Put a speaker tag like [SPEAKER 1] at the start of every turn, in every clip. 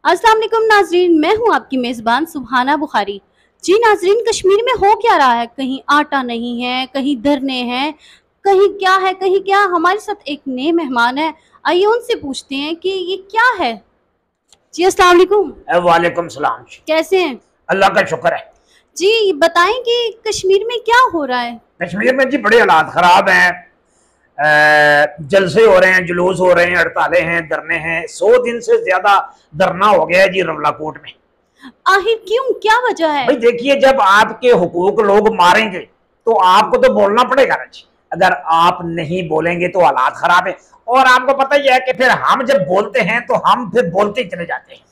[SPEAKER 1] अस्सलाम वालेकुम नाजरीन, मैं हूं आपकी मेज़बान सुभाना बुखारी। जी नाजरीन, कश्मीर में हो क्या रहा है? कहीं आटा नहीं है, कहीं धरने हैं, कहीं क्या है, कहीं क्या। हमारे साथ एक नए मेहमान है, आइए उनसे पूछते हैं कि ये क्या है। जी अस्सलाम वालेकुम।
[SPEAKER 2] वालेकुम सलाम।
[SPEAKER 1] कैसे हैं?
[SPEAKER 2] अल्लाह का शुक्र है।
[SPEAKER 1] जी बताएं कि कश्मीर में क्या हो रहा है?
[SPEAKER 2] कश्मीर में जी बड़े हालात खराब हैं। जलसे हो रहे हैं, जुलूस हो रहे हैं, हड़तालें हैं, धरने हैं। 100 दिन से ज्यादा धरना हो गया है जी रवलाकोट में।
[SPEAKER 1] आखिर क्यों, क्या वजह है?
[SPEAKER 2] भाई देखिए, जब आपके हुकूक लोग मारेंगे तो आपको तो बोलना पड़ेगा ना जी। अगर आप नहीं बोलेंगे तो हालात खराब है। और आपको पता ही है कि फिर हम जब बोलते हैं तो हम फिर बोलते ही चले जाते हैं।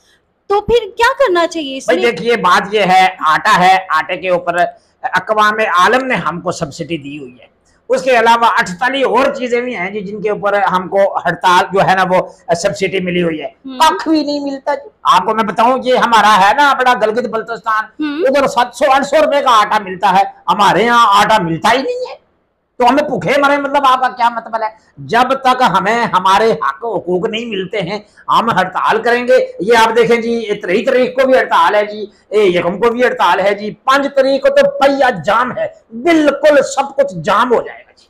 [SPEAKER 1] तो फिर क्या करना चाहिए
[SPEAKER 2] भाई
[SPEAKER 1] इसमें?
[SPEAKER 2] देखिए, बात यह है, आटा है, आटे के ऊपर अक़वाम आलम ने हमको सब्सिडी दी हुई है। उसके अलावा 48 और चीजें भी हैं जी जिनके ऊपर हमको हड़ताल जो है ना वो सब्सिडी मिली हुई है। कख भी नहीं मिलता जी। आपको मैं बताऊं, ये हमारा है ना बड़ा गिलगित बल्तिस्तान, उधर 700-800 रुपए का आटा मिलता है, हमारे यहाँ आटा मिलता ही नहीं है। तो हमें भूखे मरे, मतलब आपका क्या मतलब है? जब तक हमें हमारे हक हुकूक नहीं मिलते हैं हम हड़ताल करेंगे। ये आप देखें जी, 3 तारीख को भी हड़ताल है जी, 1 को भी हड़ताल है जी, 5 तारीख को तो पहिया जाम है, बिल्कुल सब कुछ जाम हो जाएगा जी।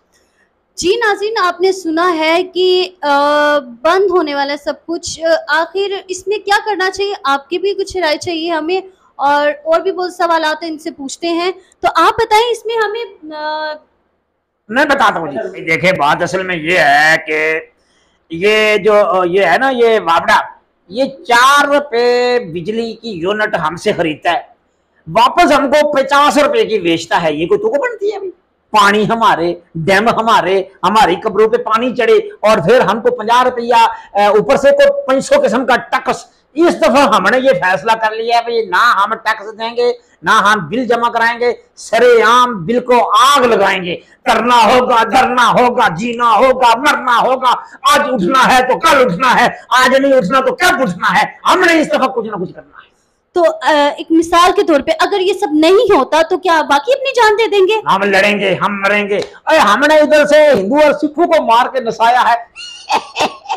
[SPEAKER 1] जी नाज़रीन, आपने सुना है कि बंद होने वाला सब कुछ। आखिर इसमें क्या करना चाहिए? आपकी भी कुछ राय चाहिए हमें, और भी बहुत सवाल आते हैं, इनसे पूछते हैं। तो आप बताएं इसमें हमें।
[SPEAKER 2] मैं बताता हूँ जी। देखिए, बात असल में ये है कि ये जो ये है ना, ये वावड़ा, ये 4 रुपए बिजली की यूनिट हमसे खरीदता है, वापस हमको 50 रुपए की बेचता है। ये कोई तुक बनती है? अभी पानी हमारे, डैम हमारे, हमारी कब्रों पे पानी चढ़े और फिर हमको 50 रुपया ऊपर से को 500 किस्म का टैक्स। इस दफा हमने ये फैसला कर लिया है भाई, ना हम टैक्स देंगे ना हम बिल जमा कराएंगे, सरेआम बिल को आग लगाएंगे। करना होगा, धरना होगा, जीना होगा, मरना होगा। आज उठना है तो कल उठना है, आज नहीं उठना तो कब उठना है। हमने इस दफा कुछ ना कुछ करना है।
[SPEAKER 1] तो एक मिसाल के तौर पे अगर ये सब नहीं होता तो क्या बाकी अपनी जान दे देंगे?
[SPEAKER 2] हम लड़ेंगे, हम मरेंगे। अरे हमने इधर से हिंदू और सिखों को मार के नसाया है।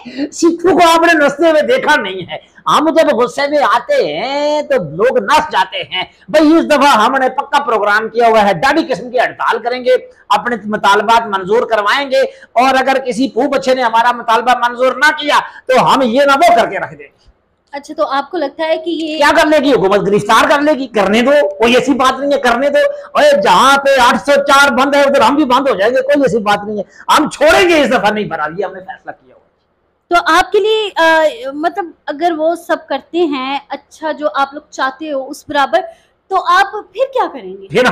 [SPEAKER 2] सिखों को आपने नसते हुए देखा नहीं है। हम जब गुस्से में आते हैं तो लोग नस जाते हैं। भाई इस दफा हमने पक्का प्रोग्राम किया हुआ है, दाढ़ी किस्म की हड़ताल करेंगे, अपने मुतालबात मंजूर करवाएंगे। और अगर किसी खूब अच्छे ने हमारा मुतालबा मंजूर ना किया तो हम ये ना वो करके रख देंगे।
[SPEAKER 1] अच्छा, तो आपको लगता है कि ये
[SPEAKER 2] क्या कर लेगी हुकूमत? गिरफ्तार कर लेगी। करने दो, कोई ऐसी बात नहीं है, करने दो। और जहां पे 804 बंद है उधर हम भी बंद हो जाएंगे, कोई ऐसी बात नहीं है। हम छोड़ेंगे इस दफा नहीं बना लिया, हमने फैसला किया हुआ।
[SPEAKER 1] तो आपके लिए मतलब अगर वो सब करते हैं अच्छा जो आप लोग चाहते हो उस बराबर, तो आप फिर क्या करेंगे?
[SPEAKER 2] फिर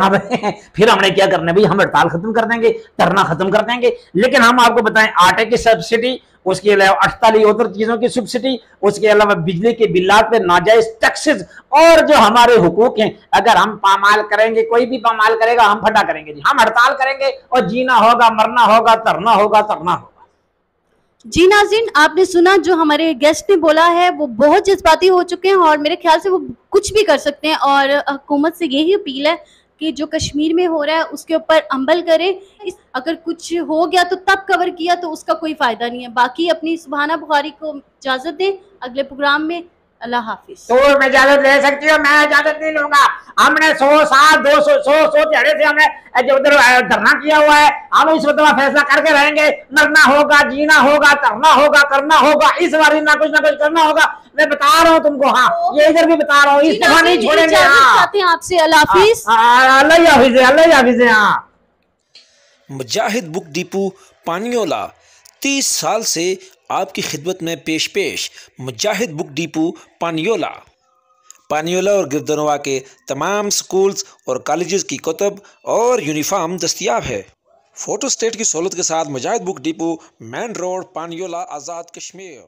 [SPEAKER 2] हमने क्या करना है भाई? हम हड़ताल खत्म कर देंगे, धरना खत्म कर देंगे। लेकिन हम आपको बताएं, आटे की सब्सिडी, उसके अलावा 48 और चीजों की सब्सिडी, उसके अलावा बिजली के बिल्लात पे नाजायज टैक्सेस, और जो हमारे हुकूक हैं, अगर हम पामाल करेंगे, कोई भी पामाल करेगा हम फटा करेंगे जी। हम हड़ताल करेंगे और जीना होगा, मरना होगा, धरना होगा, तरना होगा।
[SPEAKER 1] जी नाज़रीन, आपने सुना जो हमारे गेस्ट ने बोला है, वो बहुत जज्बाती हो चुके हैं और मेरे ख्याल से वो कुछ भी कर सकते हैं। और हुकूमत से यही अपील है कि जो कश्मीर में हो रहा है उसके ऊपर अमल करें। अगर कुछ हो गया तो तब कवर किया तो उसका कोई फ़ायदा नहीं है। बाकी अपनी सुभाना बुखारी को इजाज़त दें, अगले प्रोग्राम में अल्लाह हाफिज।
[SPEAKER 2] तो मैं इजाजत ले सकती हूँ? मैं इजाजत नहीं लूंगा। हमने 100 साल 200 दिहाड़े से हमने जो उधर धरना किया हुआ है, हम इस वक्त फैसला करके रहेंगे। मरना होगा, जीना होगा, तरना होगा, करना होगा। इस बार ना कुछ करना होगा। मैं बता रहा हूँ तुमको। हाँ, ये इधर भी बता रहा हूँ, इस दफा नहीं छोड़ेंगे। हाँ,
[SPEAKER 1] आपसे अल्लाह हाफिज।
[SPEAKER 2] अल्लाह हाफिज, अल्लाह हाफिज। हाँ,
[SPEAKER 3] मुजाहिद बुक डिपो पानियोला 30 साल से आपकी खिदमत में पेश मुजाहिद बुक डिपो पानियोला और गिरदनवा के तमाम स्कूल्स और कॉलेजेस की कुतुब और यूनिफॉर्म दस्तियाब है। फोटो स्टेट की सहूलत के साथ मुजाहिद book depot, main road, पानियोला, Azad Kashmir.